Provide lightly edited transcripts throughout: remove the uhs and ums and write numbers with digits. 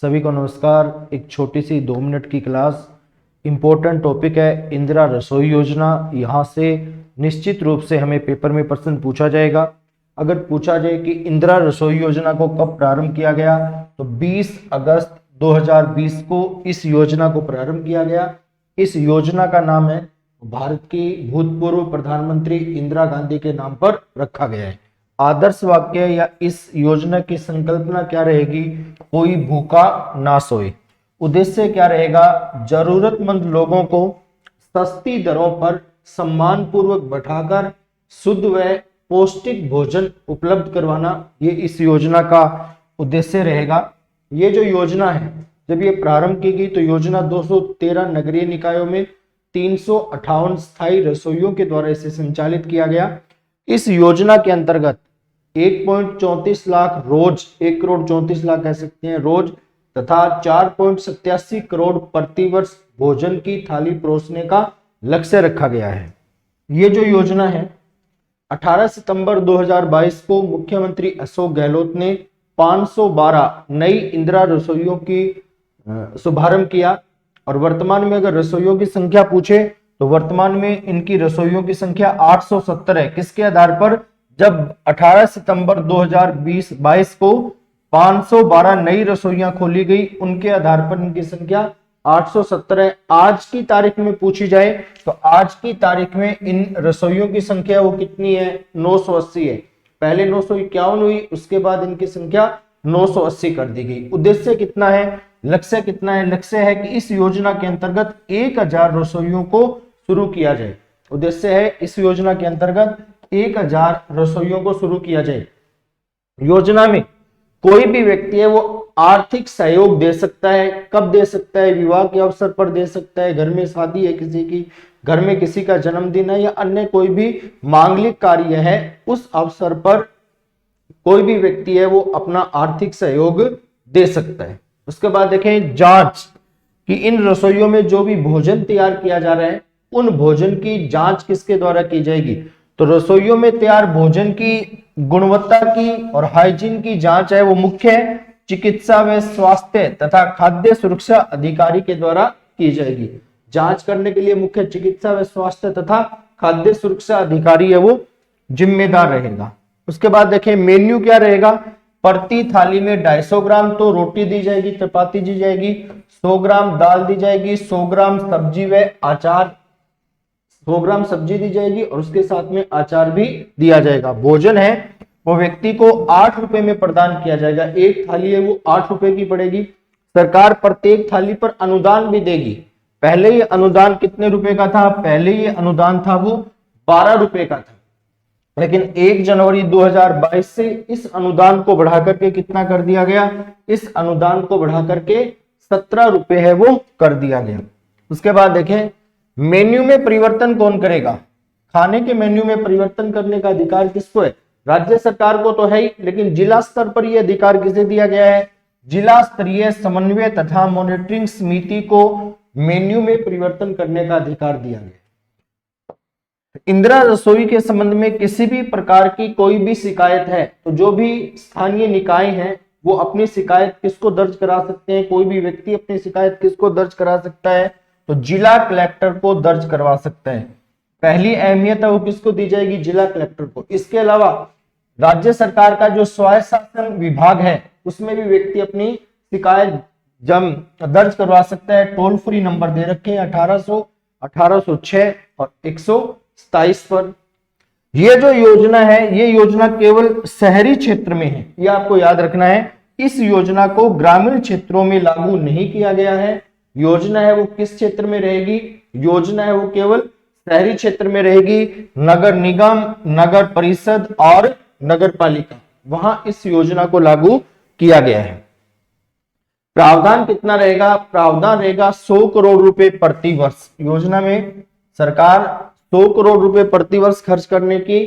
सभी को नमस्कार। एक छोटी सी 2 मिनट की क्लास। इम्पोर्टेंट टॉपिक है इंदिरा रसोई योजना। यहाँ से निश्चित रूप से हमें पेपर में प्रश्न पूछा जाएगा। अगर पूछा जाए कि इंदिरा रसोई योजना को कब प्रारंभ किया गया, तो 20 अगस्त 2020 को इस योजना को प्रारंभ किया गया। इस योजना का नाम है भारत की भूतपूर्व प्रधानमंत्री इंदिरा गांधी के नाम पर रखा गया है। आदर्श वाक्य या इस योजना की संकल्पना क्या रहेगी? कोई भूखा ना सोए। उद्देश्य क्या रहेगा? जरूरतमंद लोगों को सस्ती दरों पर सम्मानपूर्वक बैठाकर शुद्ध व पौष्टिक भोजन उपलब्ध करवाना, ये इस योजना का उद्देश्य रहेगा। ये जो योजना है, जब ये प्रारंभ की गई तो योजना 213 नगरीय निकायों में 358 स्थायी रसोइयों के द्वारा इसे संचालित किया गया। इस योजना के अंतर्गत 1.34 लाख रोज, 1 करोड़ 34 लाख कह सकते हैं रोज, तथा 4.87 करोड़ प्रतिवर्ष भोजन की थाली परोसने का लक्ष्य रखा गया है। ये जो योजना है 18 सितंबर 2022 को मुख्यमंत्री अशोक गहलोत ने 512 नई इंदिरा रसोइयों की शुभारंभ किया। और वर्तमान में अगर रसोइयों की संख्या पूछे तो वर्तमान में इनकी रसोइयों की संख्या 870 है। किसके आधार पर? जब 18 सितंबर 2022 को 512 नई रसोइयां खोली गई, उनके आधार पर इनकी संख्या 870 है। आज की तारीख में पूछी जाए तो आज की तारीख में इन रसोइयों की संख्या वो कितनी है? 980 है। पहले 951 हुई, उसके बाद इनकी संख्या 980 कर दी गई। उद्देश्य कितना है? लक्ष्य कितना है? लक्ष्य है कि इस योजना के अंतर्गत 1000 रसोइयों को शुरू किया जाए। उद्देश्य है इस योजना के अंतर्गत 1000 रसोइयों को शुरू किया जाए। योजना में कोई भी व्यक्ति है वो आर्थिक सहयोग दे सकता है। कब दे सकता है? विवाह के अवसर पर दे सकता है, घर में शादी है किसी की, घर में किसी का जन्मदिन है, या अन्य कोई भी मांगलिक कार्य है, उस अवसर पर कोई भी व्यक्ति है वो अपना आर्थिक सहयोग दे सकता है। उसके बाद देखें जांच कि इन रसोइयों में जो भी भोजन तैयार किया जा रहा है उन भोजन की जांच किसके द्वारा की जाएगी? तो रसोइयों में तैयार भोजन की गुणवत्ता की और हाइजीन की जांच है वो मुख्य चिकित्सा व स्वास्थ्य तथा खाद्य सुरक्षा अधिकारी के द्वारा की जाएगी। जांच करने के लिए मुख्य चिकित्सा व स्वास्थ्य तथा खाद्य सुरक्षा अधिकारी है वो जिम्मेदार रहेगा। उसके बाद देखें मेन्यू क्या रहेगा? प्रति थाली में 250 ग्राम तो रोटी दी जाएगी, चपाती दी जाएगी, 100 ग्राम दाल दी जाएगी, 100 ग्राम सब्जी व अचार, 100 ग्राम सब्जी दी जाएगी और उसके साथ में अचार भी दिया जाएगा। भोजन है वो व्यक्ति को 8 रुपए में प्रदान किया जाएगा। एक थाली है वो 8 रुपए की पड़ेगी। सरकार प्रत्येक थाली पर अनुदान भी देगी। पहले ये अनुदान कितने रुपए का था? पहले ये अनुदान था वो 12 रुपए का था, लेकिन 1 जनवरी 2022 से इस अनुदान को बढ़ा करके कितना कर दिया गया? इस अनुदान को बढ़ा करके 17 रुपए है वो कर दिया गया। उसके बाद देखें मेन्यू में परिवर्तन कौन करेगा? खाने के मेन्यू में परिवर्तन करने का अधिकार किसको है? राज्य सरकार को तो है ही, लेकिन जिला स्तर पर यह अधिकार किसे दिया गया है? जिला स्तरीय समन्वय तथा मॉनिटरिंग समिति को मेन्यू में परिवर्तन करने का अधिकार दिया गया। इंदिरा रसोई के संबंध में किसी भी प्रकार की कोई भी शिकायत है तो जो भी स्थानीय निकाय हैं वो अपनी शिकायत किसको दर्ज करा सकते हैं? कोई भी व्यक्ति अपनी शिकायत किसको दर्ज करा सकता है? तो जिला कलेक्टर को दर्ज करवा सकता है। पहली अहमियत है वो किसको दी जाएगी? जिला कलेक्टर को। इसके अलावा राज्य सरकार का जो स्वायत्त शासन विभाग है उसमें भी व्यक्ति अपनी शिकायत दर्ज करवा सकता है। टोल फ्री नंबर दे रखे हैं 1800, 1806 और 127 पर। यह जो योजना है ये योजना केवल शहरी क्षेत्र में है, यह आपको याद रखना है। इस योजना को ग्रामीण क्षेत्रों में लागू नहीं किया गया है। योजना है वो किस क्षेत्र में रहेगी? योजना है वो केवल शहरी क्षेत्र में रहेगी। नगर निगम, नगर परिषद और नगर पालिका, वहां इस योजना को लागू किया गया है। प्रावधान कितना रहेगा? प्रावधान रहेगा 100 करोड़ रुपए प्रति वर्ष। योजना में सरकार 100 करोड़ रुपए प्रति वर्ष खर्च करने की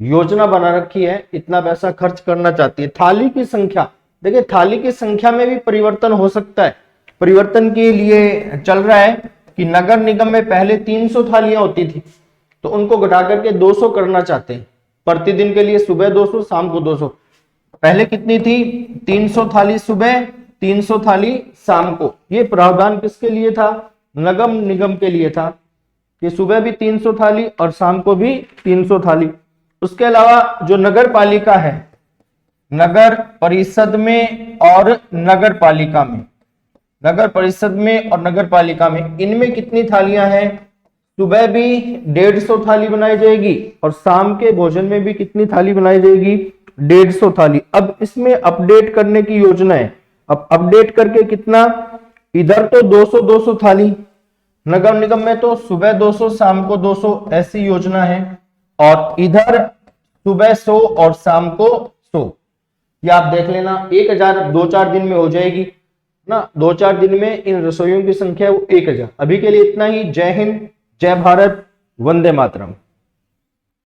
योजना बना रखी है, इतना पैसा खर्च करना चाहती है। थाली की संख्या, देखिए थाली की संख्या में भी परिवर्तन हो सकता है। परिवर्तन के लिए चल रहा है कि नगर निगम में पहले 300 थालियां होती थी तो उनको घटा करके 200 करना चाहते हैं। प्रतिदिन के लिए सुबह 200, शाम को 200। पहले कितनी थी? 300 थाली सुबह 300 थाली शाम को। ये प्रावधान किसके लिए था? नगर निगम के लिए था कि सुबह भी 300 थाली और शाम को भी 300 थाली। उसके अलावा जो नगर पालिका है, नगर परिषद में और नगर पालिका में, नगर परिषद में और नगर पालिका में, इनमें कितनी थालियां हैं? सुबह भी 150 थाली बनाई जाएगी और शाम के भोजन में भी कितनी थाली बनाई जाएगी? 150 थाली। अब इसमें अपडेट करने की योजना है। अब अपडेट करके कितना? इधर तो 200 थाली, नगर निगम में तो सुबह 200 शाम को 200, ऐसी योजना है। और इधर सुबह 100 और शाम को 100। ये आप देख लेना, 1000 2-4 दिन में हो जाएगी ना। 2-4 दिन में इन रसोइयों की संख्या वो 1000। अभी के लिए इतना ही। जय हिंद, जय भारत, वंदे मातरम।